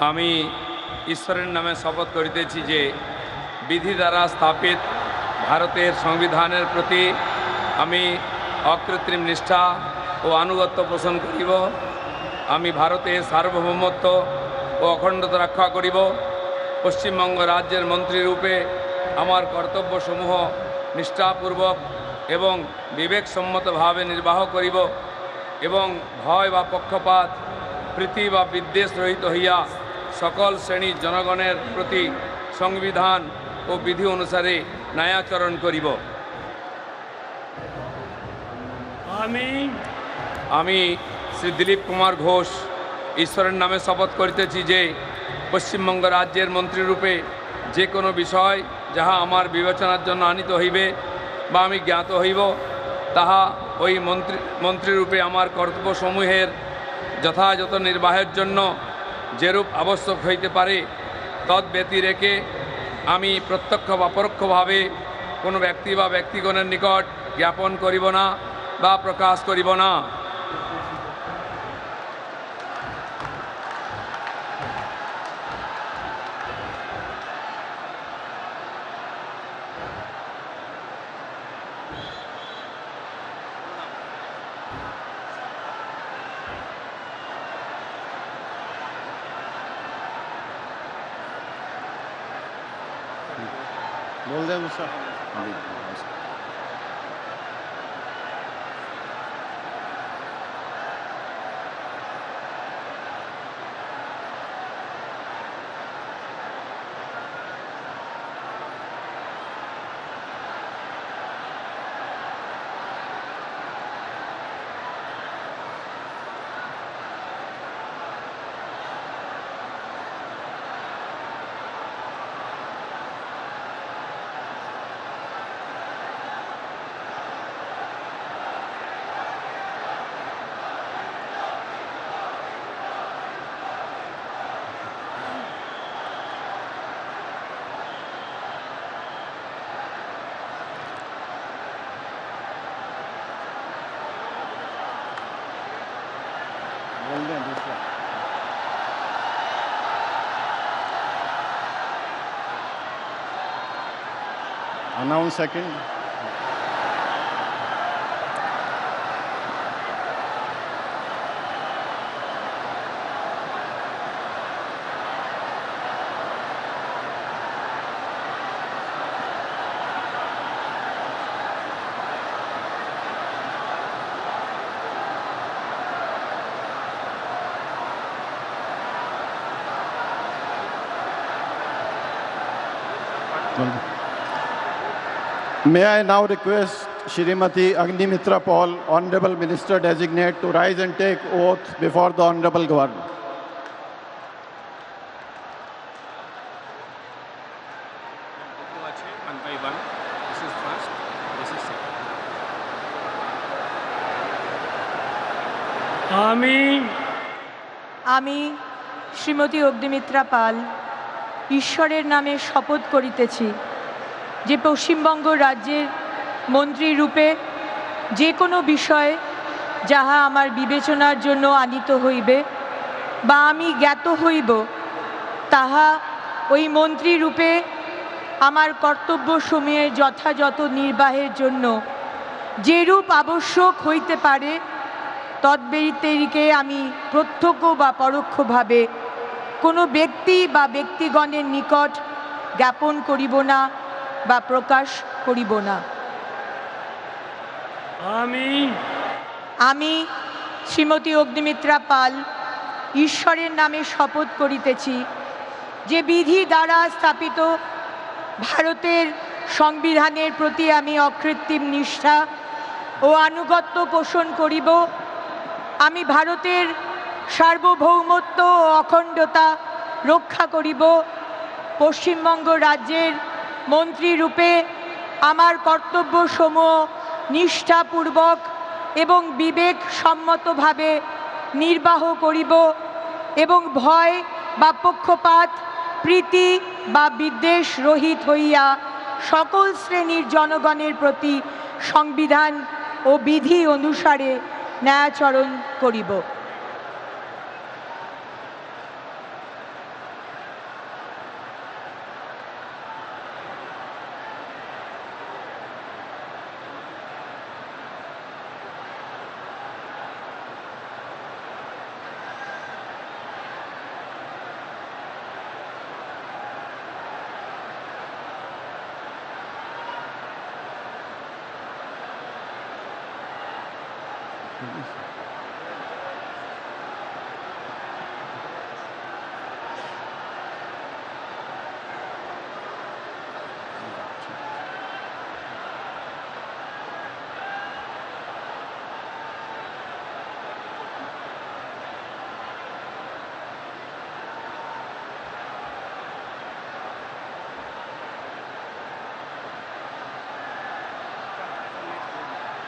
আমি ঈশ্বরের নামে শপথ করিতেছি যে বিধি দ্বারা স্থাপিত ভারতের সংবিধানের প্রতি আমি অকৃত্রিম নিষ্ঠা ও আনুগত্য পোষণ করিব। আমি ভারতের সার্বভৌমত্ব ও অখণ্ডতা রক্ষা করিব। পশ্চিমবঙ্গ রাজ্যের মন্ত্রীরূপে আমার কর্তব্যসমূহ নিষ্ঠাপূর্বক এবং বিবেকসম্মতভাবে নির্বাহ করিব এবং ভয় বা পক্ষপাত প্রীতি বা বিদ্বেষ রহিত হইয়া সকল শ্রেণীর জনগণের প্রতি সংবিধান ও বিধি অনুসারে ন্যায়াচরণ করিব। আমি শ্রী দিলীপ কুমার ঘোষ ঈশ্বরের নামে শপথ করিতেছি যে পশ্চিমবঙ্গ রাজ্যের মন্ত্রীরূপে যে কোনো বিষয় যাহা আমার বিবেচনার জন্য আনিত হইবে বা আমি জ্ঞাত হইব, তাহা ওই মন্ত্রীরূপে আমার কর্তব্যসমূহের যথাযথ নির্বাহের জন্য যেরূপ আবশ্যক হইতে পারে তদ্ব্যতিরেকে আমি প্রত্যক্ষ বা পরোক্ষভাবে কোনো ব্যক্তি বা ব্যক্তিগণের নিকট জ্ঞাপন করিব না বা প্রকাশ করিব না। बोल दे मुझसे। बोल दे दूसरा। Announce second. May I now request Shrimati Agnimitra Paul, Honorable Minister Designate, to rise and take oath before the Honorable Governor. One by one. This is first, this is second. আমি শ্রীমতী অগ্নিমিত্রা পাল ঈশ্বরের নামে শপথ করিতেছি যে পশ্চিমবঙ্গ রাজ্যের মন্ত্রী রূপে যে কোনো বিষয় যাহা আমার বিবেচনার জন্য আনিত হইবে বা আমি জ্ঞাত হইব, তাহা ওই মন্ত্রী রূপে আমার কর্তব্যসমূহের যথাযথ নির্বাহের জন্য যেরূপ আবশ্যক হইতে পারে তদ্ব্যতিরেকে আমি প্রত্যক্ষ বা পরোক্ষভাবে কোনো ব্যক্তি বা ব্যক্তিগণের নিকট জ্ঞাপন করিব না বা প্রকাশ করিব না। আমি শ্রীমতী অগ্নিমিত্রা পাল ঈশ্বরের নামে শপথ করিতেছি যে বিধি দ্বারা স্থাপিত ভারতের সংবিধানের প্রতি আমি অকৃত্রিম নিষ্ঠা ও আনুগত্য পোষণ করিব। আমি ভারতের সার্বভৌমত্ব ও অখণ্ডতা রক্ষা করিব। পশ্চিমবঙ্গ রাজ্যের মন্ত্রী রূপে আমার কর্তব্যসমূহ নিষ্ঠাপূর্বক এবং বিবেকসম্মতভাবে নির্বাহ করিব এবং ভয় বা পক্ষপাত প্রীতি বা বিদ্বেষ রহিত হইয়া সকল শ্রেণীর জনগণের প্রতি সংবিধান ও বিধি অনুসারে ন্যায়াচরণ করিব।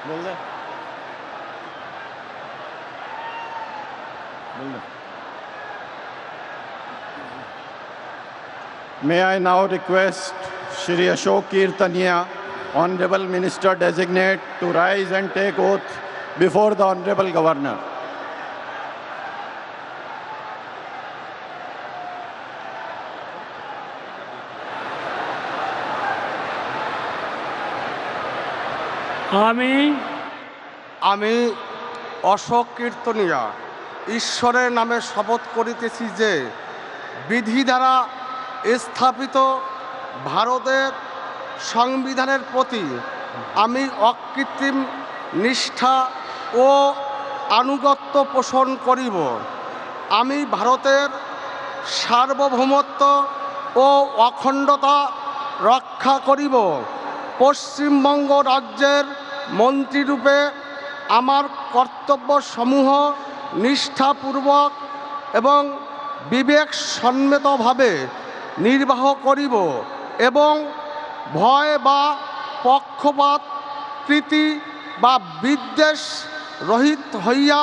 बोल दे May I now request Shri Ashok Kirtaniya, Honorable Minister Designate, to rise and take oath before the Honorable Governor. আমি অশোক কীর্তনিয়া ঈশ্বরের নামে শপথ করিতেছি যে বিধি দ্বারা স্থাপিত ভারতের সংবিধানের প্রতি আমি অকৃত্রিম নিষ্ঠা ও আনুগত্য পোষণ করিব। আমি ভারতের সার্বভৌমত্ব ও অখণ্ডতা রক্ষা করিব। পশ্চিমবঙ্গ রাজ্যের মন্ত্রীরূপে আমার কর্তব্যসমূহ নিষ্ঠাপূর্বক এবং বিবেকসম্মতভাবে নির্বাহ করিব এবং ভয় বা পক্ষপাত প্রীতি বা বিদ্বেষ রহিত হইয়া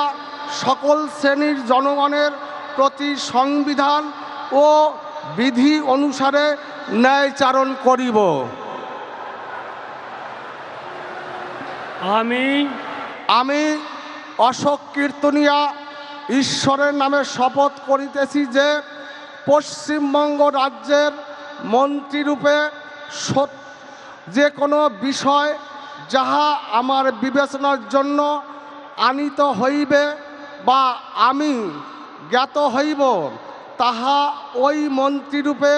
সকল শ্রেণীর জনগণের প্রতি সংবিধান ও বিধি অনুসারে ন্যায়চারণ করিব। আমি অশোক কীর্তনিয়া ঈশ্বরের নামে শপথ করিতেছি যে পশ্চিমবঙ্গ রাজ্যের মন্ত্রীরূপে যে কোনো বিষয় যাহা আমার বিবেচনার জন্য আনিত হইবে বা আমি জ্ঞাত হইব, তাহা ওই মন্ত্রীরূপে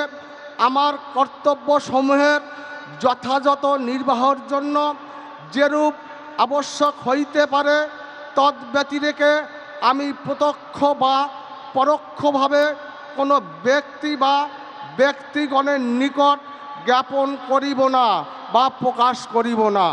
আমার কর্তব্যসমূহের যথাযথ নির্বাহের জন্য যেরূপ আবশ্যক হইতে পারে তদ্ব্যতিরেকে আমি প্রত্যক্ষ বা পরোক্ষভাবে কোনো ব্যক্তি বা ব্যক্তিগণের নিকট জ্ঞাপন করিব না বা প্রকাশ করিব না।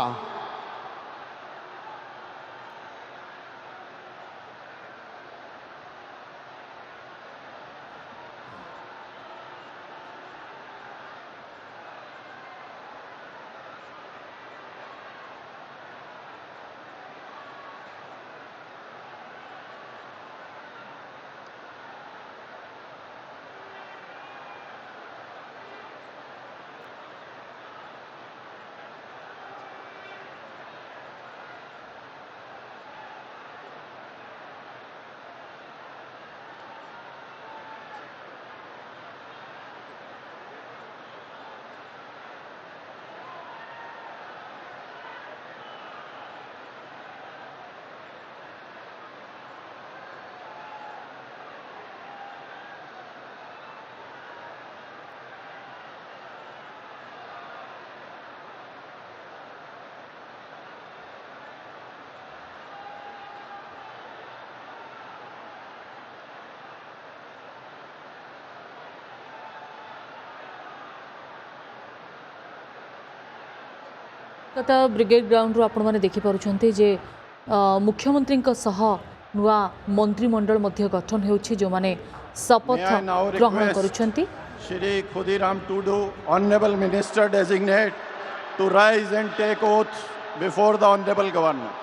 कथा ब्रिगेड ग्राउंड आपण मैंने देखिपुं जे मुख्यमंत्री नुआ मंत्रिमंडल गठन होछि जो माने शपथ ग्रहण करुछंती। Shri Khudiram Tudu, Honorable Minister Designate, to rise and take oath before the Honorable Governor.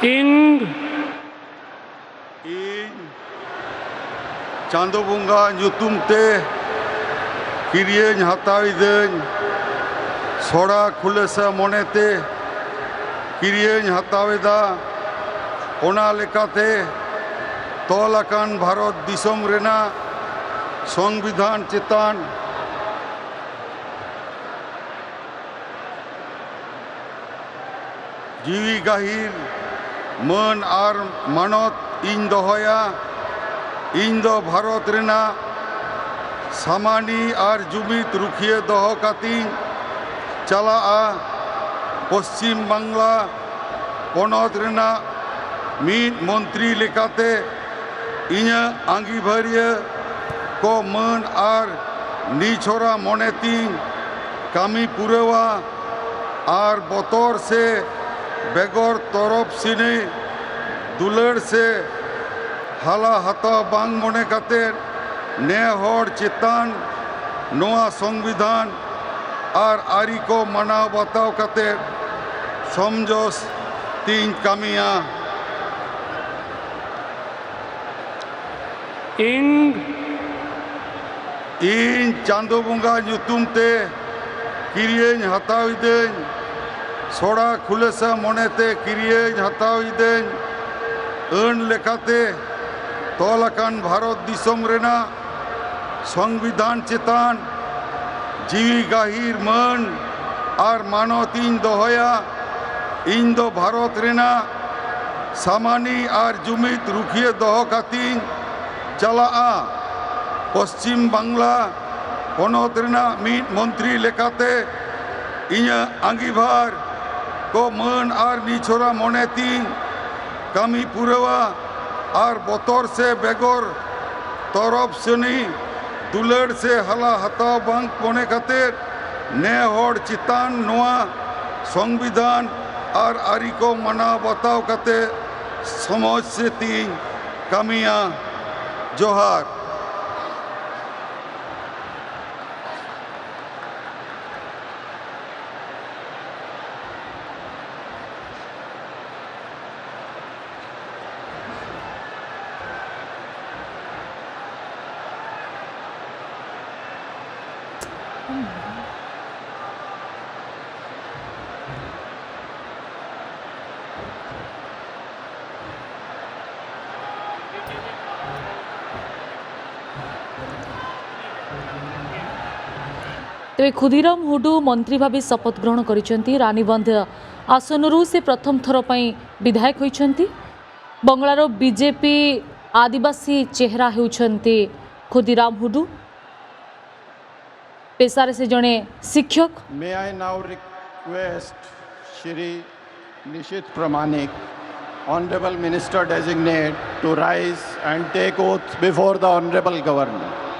ing Chando bunga nyutum te kiriye hatawi den soda khulesa monete kiriye hatawi da ona lekate तौल आकान भारत दिसम रेना संविधान चेतान जीवी गाहिर मन are मानत इन दोहया इन दो Bharat Raina सामानी are Jumit रुखिए दोहो काती चला पश्चिम बांगला पनत रेना मीत मंत्री लेकाते इन्या आंगीभारिया को मन आर निछोरा मनेती कामी पुरेवा आर बतर से बेगर तरफ सिने दुलड़ से हाला हाथा बांग मने काते ने हर चेतान नोआ संविधान आर आरी को मनाव बाताव काते समझोस तीन कामिया इन चांदो बुंगा ᱧᱩᱛᱩᱢ ᱛᱮ ᱠᱤᱨᱤᱭᱟᱹᱧ ᱦᱟᱛᱟᱣ ᱤᱫᱟᱹᱧ ᱥᱚᱲᱟ ᱠᱷᱩᱞᱟᱹᱥᱟ ᱢᱚᱱᱮᱛᱮ ᱠᱤᱨᱤᱭᱟᱹᱧ ᱦᱟᱛᱟᱣ ᱤᱫᱟᱹᱧ ᱟᱹᱱ ᱞᱮᱠᱟᱛᱮ ᱛᱚᱞ ᱟᱠᱟᱱ ᱵᱷᱟᱨᱚᱛ ᱫᱤᱥᱚᱢ ᱨᱮᱱᱟᱜ ᱥᱚᱝᱵᱤᱫᱷᱟᱱ ᱪᱮᱛᱟᱱ ᱡᱤᱣᱤ ᱜᱟᱹᱦᱤᱨ ᱢᱟᱹᱱ ᱟᱨ ᱢᱟᱱᱚᱛ ᱤᱧ ᱫᱚᱦᱚᱭᱟ ᱤᱧ ᱫᱚ ᱵᱷᱟᱨᱚᱛ ᱨᱮᱱᱟᱜ ᱥᱟᱢᱟᱱᱤ ᱟᱨ ᱡᱩᱢᱤᱫ ᱨᱩᱠᱷᱤᱭᱟᱹ ᱫᱚᱦᱚ ᱠᱟᱛᱤᱧ चला पश्चिम बांगला पनत मीट मंत्री लेकाते इन्या आंगीभार को मन आर निछोरा मनेती कामी पुरेवा आर बतर से बेगर तरफ सनी दुलड़ से हाला हाथाव बांग मने काते ने हर चितान नोआ संविधान आर आरी को मनाव बताव काते समाज से तीन कामिया जोहार तेज खुदीराम हुडू मंत्री भाव शपथ ग्रहण कर रानीबंध आसनरू से प्रथम थर पर विधायक होती बंगलार बीजेपी आदिवासी चेहरा होती खुदीराम हुडू पेशारे से जड़े शिक्षक। May I now request Shri Nishit Pramanik, Honorable Minister Designate, to rise and take oath before the Honorable Governor.